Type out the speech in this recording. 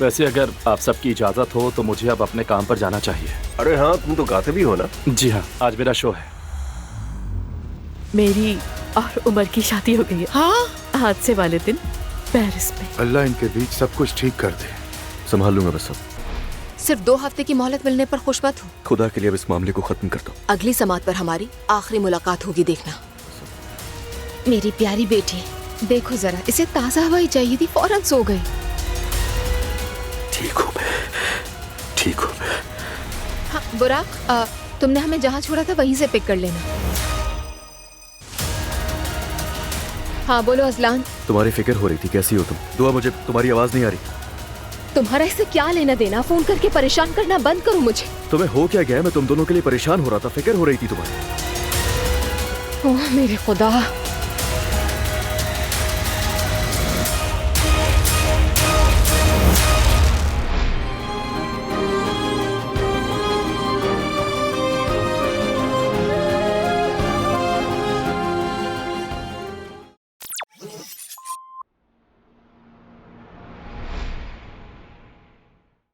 वैसे अगर आप सबकी इजाजत हो तो मुझे अब अपने काम पर जाना चाहिए। अरे हाँ, तुम तो गाते भी हो ना? जी हाँ, आज मेरा शो है। मेरी और उमर की शादी हो गई है। हाँ, हादसे वाले दिन पेरिस में। अल्लाह इनके बीच सब कुछ ठीक कर दे। संभाल लूंगा बस सब। सिर्फ 2 हफ्ते की मोहलत मिलने पर खुश मत हो। खुदा के लिए अब इस मामले को खत्म कर दो। अगली समात पर हमारी आखिरी मुलाकात होगी, देखना। मेरी प्यारी बेटी, देखो जरा, इसे ताज़ा हवा ही चाहिए थी, फौरन सो गई। ठीक हूँ मैं, ठीक हूँ मैं। हाँ बुराक, तुमने हमें जहाँ छोड़ा था वहीं से पिक कर लेना। हाँ बोलो अजलान। तुम्हारी फिक्र हो रही थी, कैसी हो तुम? दुआ, मुझे तुम्हारी आवाज नहीं आ रही। तुम्हारा इससे क्या लेना देना? फोन करके परेशान करना बंद करो मुझे। तुम्हें हो क्या गया? मैं तुम दोनों के लिए परेशान हो रहा था, फिक्र हो रही थी तुम्हारी। ओह मेरे खुदा।